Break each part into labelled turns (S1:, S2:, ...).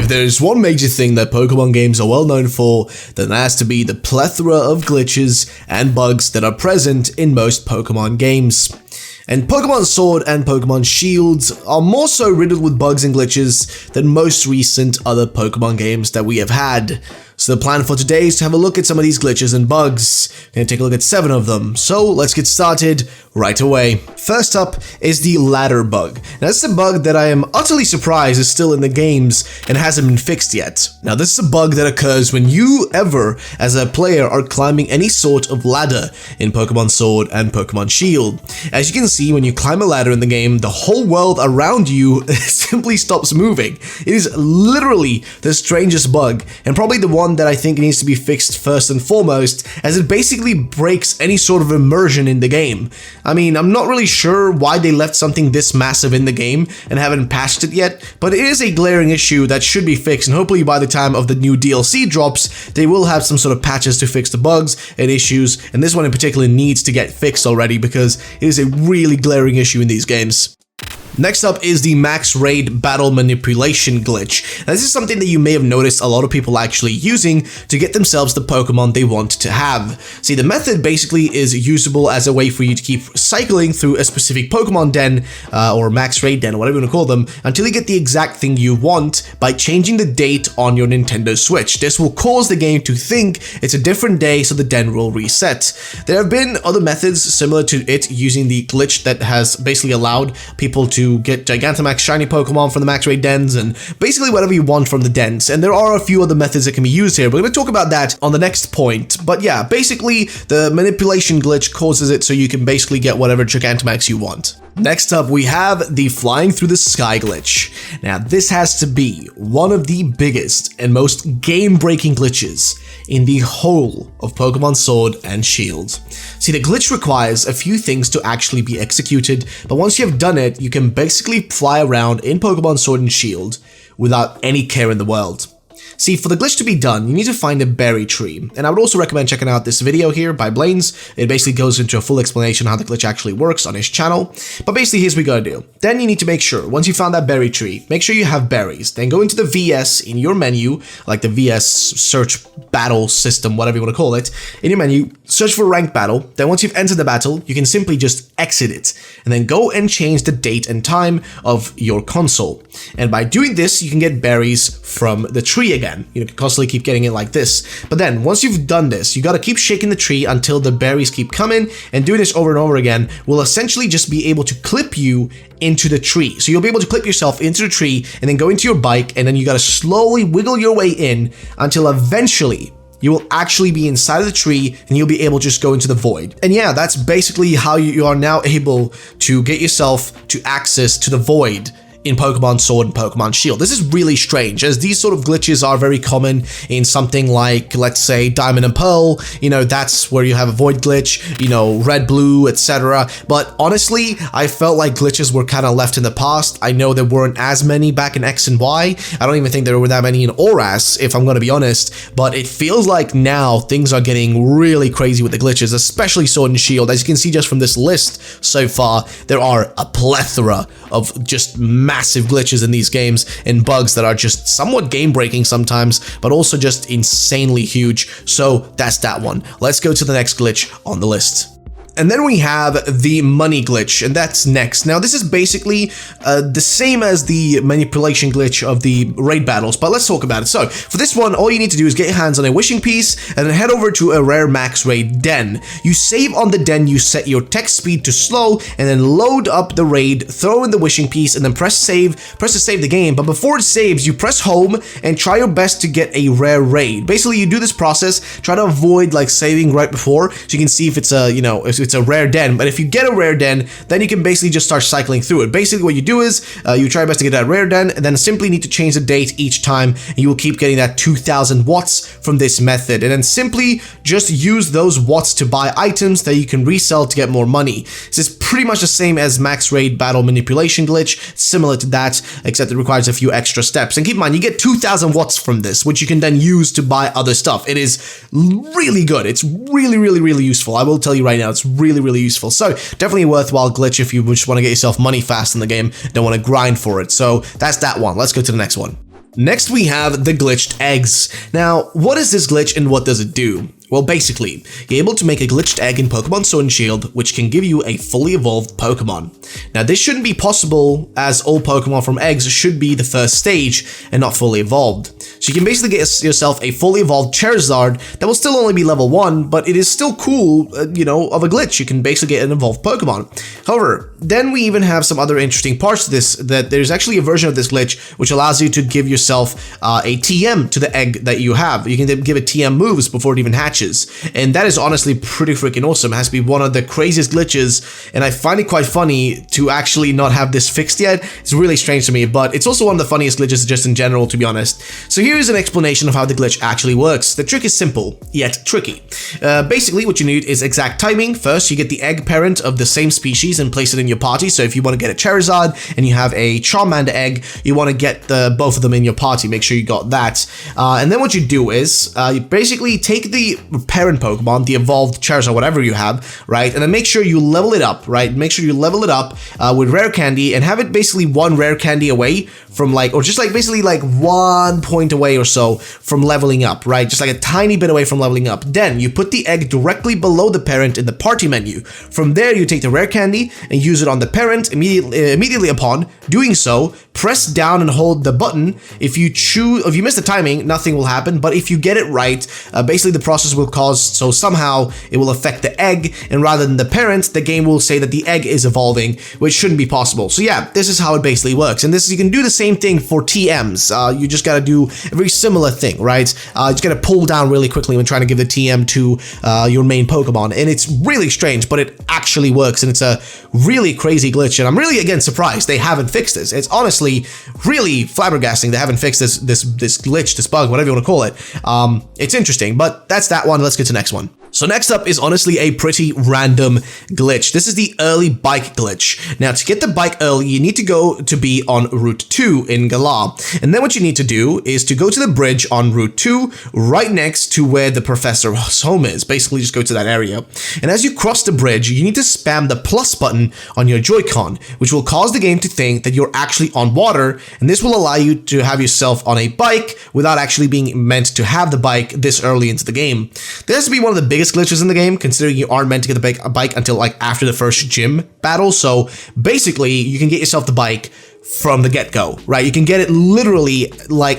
S1: If there's one major thing that Pokemon games are well known for, then that has to be the plethora of glitches and bugs that are present in most Pokemon games. And Pokemon Sword and Pokemon Shield are more so riddled with bugs and glitches than most recent other Pokemon games that we have had. So the plan for today is to have a look at some of these glitches and bugs. We're going to take a look at 7 of them, so let's get started right away. First up is the ladder bug. Now this is a bug that I am utterly surprised is still in the games and hasn't been fixed yet. Now this is a bug that occurs when you ever, as a player, are climbing any sort of ladder in Pokemon Sword and Pokemon Shield. As you can see, when you climb a ladder in the game, the whole world around you simply stops moving. It is literally the strangest bug, and probably the one that I think needs to be fixed first and foremost, as it basically breaks any sort of immersion in the game. I mean, I'm not really sure why they left something this massive in the game and haven't patched it yet, but it is a glaring issue that should be fixed, and hopefully by the time of the new DLC drops, they will have some sort of patches to fix the bugs and issues, and this one in particular needs to get fixed already because it is a really glaring issue in these games. Next up is the max raid battle manipulation glitch. Now, this is something that you may have noticed a lot of people actually using to get themselves the Pokemon they want to have. See, the method basically is usable as a way for you to keep cycling through a specific Pokemon den or max raid den, or whatever you want to call them, until you get the exact thing you want by changing the date on your Nintendo Switch. This will cause the game to think it's a different day, so the den will reset. There have been other methods similar to it using the glitch that has basically allowed people to get Gigantamax shiny Pokemon from the max raid dens and basically whatever you want from the dens. And there are a few other methods that can be used here, but we're going to talk about that on the next point. But yeah, basically the manipulation glitch causes it so you can basically get whatever Gigantamax you want. Next up, we have the flying through the sky glitch. Now, this has to be one of the biggest and most game-breaking glitches in the whole of Pokemon Sword and Shield. See, the glitch requires a few things to actually be executed, but once you have done it, you can basically fly around in Pokemon Sword and Shield without any care in the world. See, for the glitch to be done, you need to find a berry tree, and I would also recommend checking out this video here by Blaine's. It basically goes into a full explanation of how the glitch actually works on his channel, but basically here's what you gotta do. Then you need to make sure, once you found that berry tree, make sure you have berries, then go into the VS in your menu, like the VS search battle system, whatever you want to call it, in your menu, search for ranked battle, then once you've entered the battle, you can simply just exit it, and then go and change the date and time of your console. And by doing this, you can get berries from the tree again. You can constantly keep getting it like this. But then once you've done this, you got to keep shaking the tree until the berries keep coming, and doing this over and over again will essentially just be able to clip you into the tree. So you'll be able to clip yourself into the tree and then go into your bike, and then you got to slowly wiggle your way in until eventually you will actually be inside of the tree and you'll be able to just go into the void. And yeah, that's basically how you are now able to get yourself to access to the void in Pokemon Sword and Pokemon Shield. This is really strange, as these sort of glitches are very common in something like, let's say, Diamond and Pearl. You know, that's where you have a void glitch, you know, Red, Blue, etc. But honestly, I felt like glitches were kind of left in the past. I know there weren't as many back in X and Y. I don't even think there were that many in ORAS, if I'm going to be honest. But it feels like now things are getting really crazy with the glitches, especially Sword and Shield. As you can see just from this list so far, there are a plethora of just massive glitches in these games and bugs that are just somewhat game-breaking sometimes, but also just insanely huge. So that's that one. Let's go to the next glitch on the list. And then we have the money glitch, and that's next. Now, this is basically the same as the manipulation glitch of the raid battles, but let's talk about it. So, for this one, all you need to do is get your hands on a wishing piece, and then head over to a rare max raid den. You save on the den, you set your text speed to slow, and then load up the raid, throw in the wishing piece, and then press save to save the game. But before it saves, you press home, and try your best to get a rare raid. Basically, you do this process, try to avoid, like, saving right before, so you can see if it's a, you know, if it's a rare den. But if you get a rare den, then you can basically just start cycling through it. Basically what you do is you try your best to get that rare den, and then simply need to change the date each time, and you will keep getting that 2000 watts from this method, and then simply just use those watts to buy items that you can resell to get more money. This is pretty much the same as max raid battle manipulation glitch, similar to that, except it requires a few extra steps. And keep in mind, you get 2000 watts from this, which you can then use to buy other stuff. It is really good. It's really useful. I will tell you right now, it's really useful. So definitely a worthwhile glitch if you just want to get yourself money fast in the game, don't want to grind for it. So that's that one. Let's go to the next one. Next we have the glitched eggs. Now, what is this glitch and what does it do? Well, basically, you're able to make a glitched egg in Pokemon Sword and Shield, which can give you a fully evolved Pokemon. Now, this shouldn't be possible, as all Pokemon from eggs should be the first stage and not fully evolved. So you can basically get yourself a fully evolved Charizard that will still only be level 1, but it is still cool, of a glitch. You can basically get an evolved Pokemon. However, then we even have some other interesting parts to this, that there's actually a version of this glitch which allows you to give yourself a TM to the egg that you have. You can give it TM moves before it even hatches. And that is honestly pretty freaking awesome. It has to be one of the craziest glitches, and I find it quite funny to actually not have this fixed yet. It's really strange to me, but it's also one of the funniest glitches just in general, to be honest. So here is an explanation of how the glitch actually works. The trick is simple, yet tricky. Basically, what you need is exact timing. First, you get the egg parent of the same species and place it in your party. So if you want to get a Charizard and you have a Charmander egg, you want to get both of them in your party. Make sure you got that. And then what you do is you basically take the parent Pokemon, the evolved Charizard, whatever you have, right? And then make sure you level it up, right? Make sure you level it up with rare candy and have it basically one rare candy away from basically 1 point away or so from leveling up, right? Just like a tiny bit away from leveling up. Then you put the egg directly below the parent in the party menu. From there, you take the rare candy and use it on the parent immediately upon doing so. Press down and hold the button. If you miss the timing, nothing will happen. But if you get it right, basically the process will cause, so somehow it will affect the egg, and rather than the parent, the game will say that the egg is evolving, which shouldn't be possible. So yeah, this is how it basically works. And you can do the same thing for TMs. You just gotta do a very similar thing, right? You just gotta pull down really quickly when trying to give the TM to your main Pokemon. And it's really strange, but it actually works, and it's a really crazy glitch. And I'm really, again, surprised they haven't fixed this. It's honestly really flabbergasting they haven't fixed this glitch, this bug, whatever you want to call it. It's interesting, but that's that one. Let's get to the next one. So next up is honestly a pretty random glitch. This is the early bike glitch. Now, to get the bike early, you need to be on Route 2 in Galar. And then what you need to do is to go to the bridge on Route 2, right next to where the professor's home is. Basically, just go to that area. And as you cross the bridge, you need to spam the plus button on your Joy-Con, which will cause the game to think that you're actually on water. And this will allow you to have yourself on a bike without actually being meant to have the bike this early into the game. This has to be one of the biggest glitches in the game, considering you aren't meant to get the bike until after the first gym battle. So basically, you can get yourself the bike from the get-go, right? You can get it literally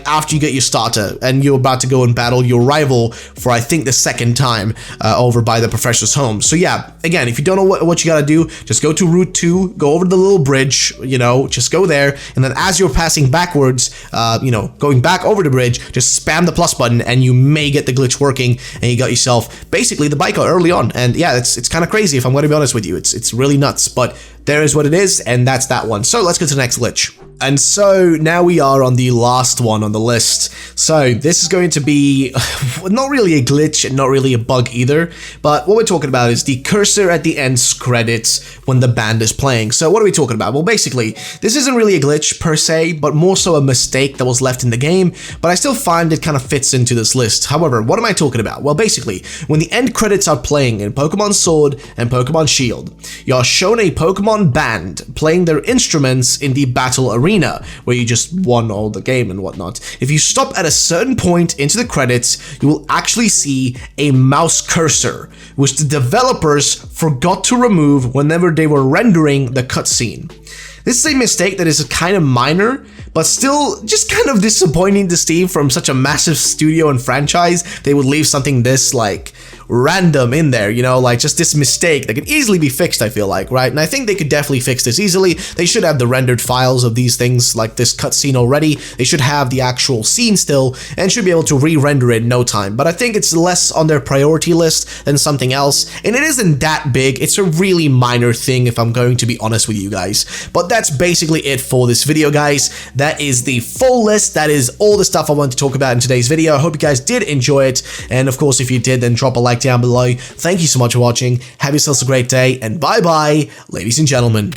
S1: after you get your starter and you're about to go and battle your rival for, I think, the second time over by the professor's home. So yeah, again, if you don't know what you gotta do, just go to Route 2, go over the little bridge, just go there, and then as you're passing backwards, going back over the bridge, just spam the plus button and you may get the glitch working, and you got yourself basically the bike early on. And yeah, it's kind of crazy, if I'm going to be honest with you. It's really nuts, but there is what it is, and that's that one. So let's go to the next glitch. And so now we are on the last one on the list. So this is going to be not really a glitch and not really a bug either, but what we're talking about is the cursor at the end credits when the band is playing. So what are we talking about? Well, basically, this isn't really a glitch per se, but more so a mistake that was left in the game, but I still find it kind of fits into this list. However, what am I talking about? Well, basically, when the end credits are playing in Pokemon Sword and Pokemon Shield, you're shown a Pokemon band playing their instruments in the battle arena, where you just won all the game and whatnot. If you stop at a certain point into the credits, you will actually see a mouse cursor, which the developers forgot to remove whenever they were rendering the cutscene. This is a mistake that is kind of minor, but still just kind of disappointing to see from such a massive studio and franchise. They would leave something this random in there, just this mistake that could easily be fixed, I feel like, right? And I think they could definitely fix this easily. They should have the rendered files of these things, like this cutscene already. They should have the actual scene still, and should be able to re-render it in no time. But I think it's less on their priority list than something else, and it isn't that big. It's a really minor thing, if I'm going to be honest with you guys. But that's basically it for this video, guys. That is the full list. That is all the stuff I wanted to talk about in today's video. I hope you guys did enjoy it, and of course, if you did, then drop a like down below. Thank you so much for watching. Have yourselves a great day, and bye-bye, ladies and gentlemen.